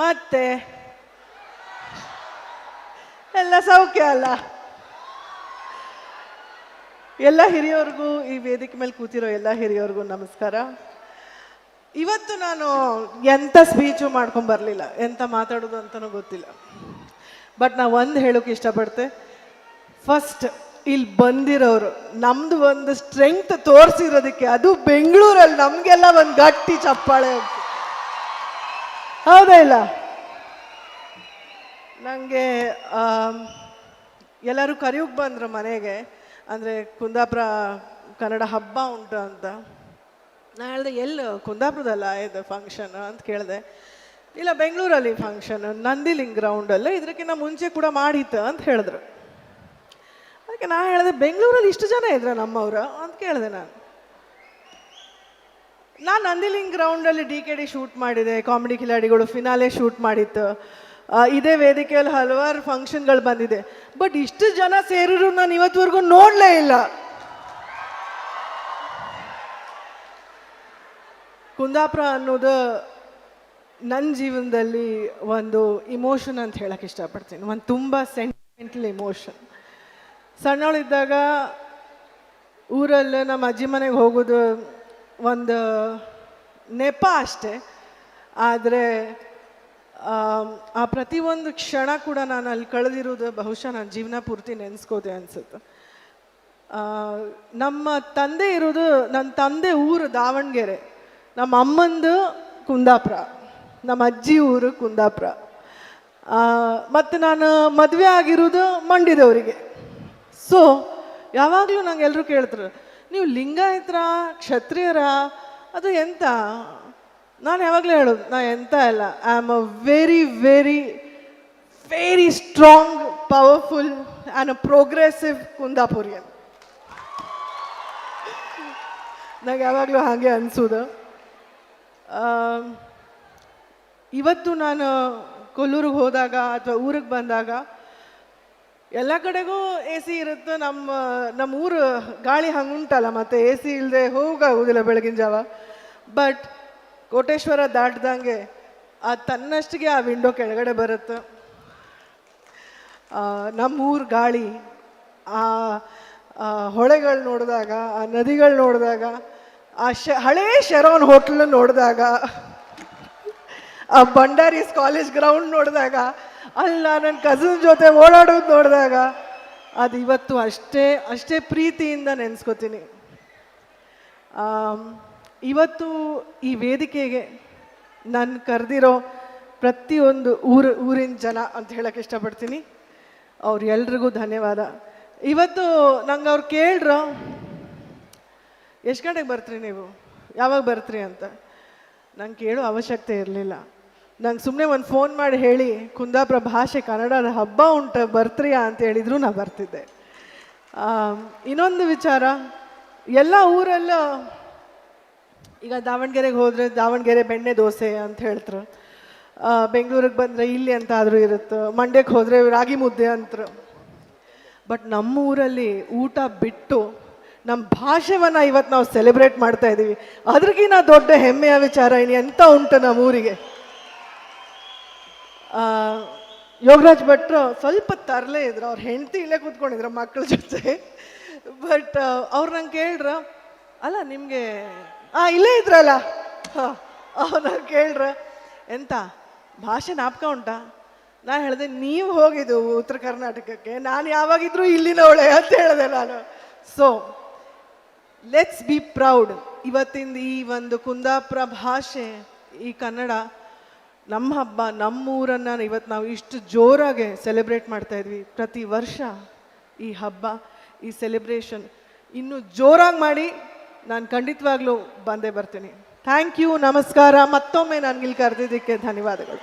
ಮತ್ತೆ ಎಲ್ಲ ಸೌಖ್ಯ ಅಲ್ಲ. ಎಲ್ಲ ಹಿರಿಯವ್ರಿಗೂ, ಈ ವೇದಿಕೆ ಮೇಲೆ ಕೂತಿರೋ ಎಲ್ಲ ಹಿರಿಯವ್ರಿಗೂ ನಮಸ್ಕಾರ. ಇವತ್ತು ನಾನು ಎಂಥ ಸ್ಪೀಚು ಮಾಡ್ಕೊಂಡು ಬರಲಿಲ್ಲ, ಎಂತ ಮಾತಾಡೋದು ಅಂತಲೂ ಗೊತ್ತಿಲ್ಲ. ಬಟ್ ನಾ ಒಂದು ಹೇಳೋಕೆ ಇಷ್ಟಪಡ್ತೆ. ಫಸ್ಟ್ ಇಲ್ಲಿ ಬಂದಿರೋರು ನಮ್ದು ಒಂದು ಸ್ಟ್ರೆಂಗ್ತ್ ತೋರಿಸಿರೋದಕ್ಕೆ, ಅದು ಬೆಂಗಳೂರಲ್ಲಿ ನಮಗೆಲ್ಲ ಒಂದು ಗಟ್ಟಿ ಚಪ್ಪಾಳೆ. ಹೌದಾ ಇಲ್ಲ? ನನಗೆ ಎಲ್ಲರೂ ಕರೆಯೋಕೆ ಬಂದರು ಮನೆಗೆ, ಅಂದರೆ ಕುಂದಾಪುರ ಕನ್ನಡ ಹಬ್ಬ ಉಂಟು ಅಂತ. ನಾನು ಹೇಳಿದೆ, ಎಲ್ಲಿ ಕುಂದಾಪುರದಲ್ಲ ಇದು ಫಂಕ್ಷನ್ ಅಂತ ಕೇಳಿದೆ. ಇಲ್ಲ, ಬೆಂಗಳೂರಲ್ಲಿ ಫಂಕ್ಷನ್, ನಂದಿಲಿಂಗ್ ಗ್ರೌಂಡಲ್ಲೇ, ಇದಕ್ಕಿಂತ ಮುಂಚೆ ಕೂಡ ಮಾಡಿತ್ತು ಅಂತ ಹೇಳಿದ್ರು. ಅದಕ್ಕೆ ನಾನು ಹೇಳಿದೆ, ಬೆಂಗಳೂರಲ್ಲಿ ಇಷ್ಟು ಜನ ಇದ್ರ ನಮ್ಮವ್ರು ಅಂತ ಕೇಳಿದೆ. ನಾನು ನಂದಿಲಿಂಗ್ ಗ್ರೌಂಡಲ್ಲಿ DKD ಶೂಟ್ ಮಾಡಿದೆ, ಕಾಮಿಡಿ ಕಿಲಾಡಿಗಳು ಫಿನಾಲೆ ಶೂಟ್ ಮಾಡಿತ್ತು. ಇದೇ ವೇದಿಕೆಯಲ್ಲಿ ಹಲವಾರು ಫಂಕ್ಷನ್ಗಳು ಬಂದಿದೆ. ಬಟ್ ಇಷ್ಟು ಜನ ಸೇರಿದ್ರು ನಾನು ಇವತ್ತುವರೆಗೂ ನೋಡಲೇ ಇಲ್ಲ. ಕುಂದಾಪುರ ಅನ್ನೋದು ನನ್ನ ಜೀವನದಲ್ಲಿ ಒಂದು ಇಮೋಷನ್ ಅಂತ ಹೇಳಕ್ಕೆ ಇಷ್ಟಪಡ್ತೀನಿ. ಒಂದು ತುಂಬ ಸೆಂಟಿಮೆಂಟಲ್ ಇಮೋಷನ್. ಸಣ್ಣವಳಿದ್ದಾಗ ಊರಲ್ಲಿ ನಮ್ಮ ಅಜ್ಜಿ ಮನೆಗೆ ಹೋಗೋದು ಒಂದು ನೆಪ ಅಷ್ಟೇ. ಆದರೆ ಆ ಪ್ರತಿಯೊಂದು ಕ್ಷಣ ಕೂಡ ನಾನು ಅಲ್ಲಿ ಕಳೆದಿರೋದು ಬಹುಶಃ ನನ್ನ ಜೀವನ ಪೂರ್ತಿ ನೆನೆಸ್ಕೋದೆ ಅನಿಸುತ್ತೆ. ನಮ್ಮ ತಂದೆ ಇರೋದು, ನನ್ನ ತಂದೆ ಊರು ದಾವಣಗೆರೆ, ನಮ್ಮ ಅಮ್ಮಂದು ಕುಂದಾಪುರ, ನಮ್ಮ ಅಜ್ಜಿ ಊರು ಕುಂದಾಪುರ. ಮತ್ತು ನಾನು ಮದುವೆ ಆಗಿರೋದು ಮಂಡ್ಯದವರಿಗೆ. ಸೊ ಯಾವಾಗಲೂ ನಂಗೆ ಎಲ್ಲರೂ ಕೇಳ್ತಾರೆ, ನೀವು ಲಿಂಗಾಯತರ ಕ್ಷತ್ರಿಯರ ಅದು ಎಂತ? ನಾನು ಯಾವಾಗಲೂ ಹೇಳೋದು, ನಾ ಎಂತ ಇಲ್ಲ, I am a very very very strong, powerful and a progressive Kundapurian. ನಂಗೆ ಯಾವಾಗಲೂ ಹಾಗೆ ಅನಿಸೋದು. ಇವತ್ತು ನಾನು ಕೊಲ್ಲೂರಿಗೆ ಹೋದಾಗ ಅಥವಾ ಊರಿಗೆ ಬಂದಾಗ ಎಲ್ಲ ಕಡೆಗೂ AC ಇರುತ್ತೆ. ನಮ್ಮ ಊರು ಗಾಳಿ ಹಂಗುಂಟಲ್ಲ, ಮತ್ತು AC ಇಲ್ಲದೆ ಹೋಗಾಗೋದಿಲ್ಲ ಬೆಳಗಿನ ಜಾವ. ಬಟ್ ಕೋಟೇಶ್ವರ ದಾಟ್ದಂಗೆ ತನ್ನಷ್ಟಿಗೆ ಆ ವಿಂಡೋ ಕೆಳಗಡೆ ಬರುತ್ತೆ. ನಮ್ಮೂರು ಗಾಳಿ, ಆ ಹೊಳೆಗಳು ನೋಡಿದಾಗ, ಆ ನದಿಗಳು ನೋಡಿದಾಗ, ಆ ಹಳೇ ಶೆರೋನ್ ಹೋಟ್ಲ್ ನೋಡಿದಾಗ, ಆ ಭಂಡಾರೀಸ್ ಕಾಲೇಜ್ ಗ್ರೌಂಡ್ ನೋಡಿದಾಗ, ಅಲ್ಲಿ ನನ್ನ ಕಸಿನ್ ಜೊತೆ ಓಡಾಡೋದು ನೋಡಿದಾಗ, ಅದು ಇವತ್ತು ಅಷ್ಟೇ ಪ್ರೀತಿಯಿಂದ ನೆನೆಸ್ಕೋತೀನಿ. ಇವತ್ತು ಈ ವೇದಿಕೆಗೆ ನಾನು ಕರೆದಿರೋ ಪ್ರತಿಯೊಂದು ಊರಿನ ಜನ ಅಂತ ಹೇಳಕ್ಕೆ ಇಷ್ಟಪಡ್ತೀನಿ. ಎಲ್ರಿಗೂ ಧನ್ಯವಾದ. ಇವತ್ತು ನಂಗೆ ಅವ್ರು ಕೇಳ್ರು, ಎಷ್ಟು ಗಂಟೆಗೆ ಬರ್ತೀರಿ ನೀವು, ಯಾವಾಗ ಬರ್ತೀರಿ ಅಂತ. ನಂಗೆ ಕೇಳೋ ಅವಶ್ಯಕತೆ ಇರಲಿಲ್ಲ. ನಂಗೆ ಸುಮ್ಮನೆ ಒಂದು ಫೋನ್ ಮಾಡಿ ಹೇಳಿ, ಕುಂದಾಪುರ ಭಾಷೆ ಕನ್ನಡದ ಹಬ್ಬ ಉಂಟು ಬರ್ತೀಯಾ ಅಂತ ಹೇಳಿದ್ರು ನಾ ಬರ್ತಿದ್ದೆ. ಇನ್ನೊಂದು ವಿಚಾರ, ಎಲ್ಲ ಊರಲ್ಲೂ ಈಗ ದಾವಣಗೆರೆಗೆ ಹೋದರೆ ದಾವಣಗೆರೆ ಬೆಣ್ಣೆ ದೋಸೆ ಅಂತ ಹೇಳ್ತಾರೆ, ಬೆಂಗಳೂರಿಗೆ ಬಂದರೆ ಇಲ್ಲಿ ಅಂತ ಆದರೂ ಇರುತ್ತೆ, ಮಂಡ್ಯಕ್ಕೆ ಹೋದರೆ ರಾಗಿ ಮುದ್ದೆ ಅಂತಾರೆ. ಬಟ್ ನಮ್ಮ ಊರಲ್ಲಿ ಊಟ ಬಿಟ್ಟು ನಮ್ಮ ಭಾಷೆವನ್ನು ಇವತ್ತು ನಾವು ಸೆಲೆಬ್ರೇಟ್ ಮಾಡ್ತಾ ಇದ್ದೀವಿ. ಅದ್ರಿಗಿನ್ನ ದೊಡ್ಡ ಹೆಮ್ಮೆಯ ವಿಚಾರ ಇನ್ನು ಎಂತ ಉಂಟು ನಮ್ಮ ಊರಿಗೆ. ಯೋಗರಾಜ್ ಭಟ್ರು ಸ್ವಲ್ಪ ತರಲೇ ಇದ್ರು, ಅವ್ರ ಹೆಂಡತಿ ಇಲ್ಲೇ ಕೂತ್ಕೊಂಡಿದ್ರು ಮಕ್ಕಳ ಜೊತೆ. ಬಟ್ ಅವ್ರು ನಂಗೆ ಕೇಳ್ರ, ಅಲ್ಲ ನಿಮಗೆ ಇಲ್ಲೇ ಇದ್ರಲ್ಲ, ಅವ್ರು ನಂಗೆ ಕೇಳ್ರ, ಎಂತ ಭಾಷೆ ಜ್ಞಾಪಕ ಉಂಟಾ? ನಾನು ಹೇಳಿದೆ, ನೀವು ಹೋಗಿದ್ದು ಉತ್ತರ ಕರ್ನಾಟಕಕ್ಕೆ, ನಾನು ಯಾವಾಗಿದ್ರೂ ಇಲ್ಲಿನವಳೆ ಅಂತ ಹೇಳಿದೆ ನಾನು. So let's be proud. ಇವತ್ತಿಂದ ಈ ಒಂದು ಕುಂದಾಪುರ ಭಾಷೆ, ಈ ಕನ್ನಡ ನಮ್ಮ ಹಬ್ಬ, ನಮ್ಮೂರನ್ನು ಇವತ್ತು ನಾವು ಇಷ್ಟು ಜೋರಾಗಿ ಸೆಲೆಬ್ರೇಟ್ ಮಾಡ್ತಾ ಇದ್ವಿ. ಪ್ರತಿ ವರ್ಷ ಈ ಹಬ್ಬ, ಈ ಸೆಲೆಬ್ರೇಷನ್ ಇನ್ನೂ ಜೋರಾಗಿ ಮಾಡಿ ನಾನು ಖಂಡಿತವಾಗ್ಲೂ ಬಂದೇ ಬರ್ತೀನಿ. ಥ್ಯಾಂಕ್ ಯು, ನಮಸ್ಕಾರ. ಮತ್ತೊಮ್ಮೆ ನನಗಿಲ್ಲಿ ಕರೆದಿದ್ದಕ್ಕೆ ಧನ್ಯವಾದಗಳು.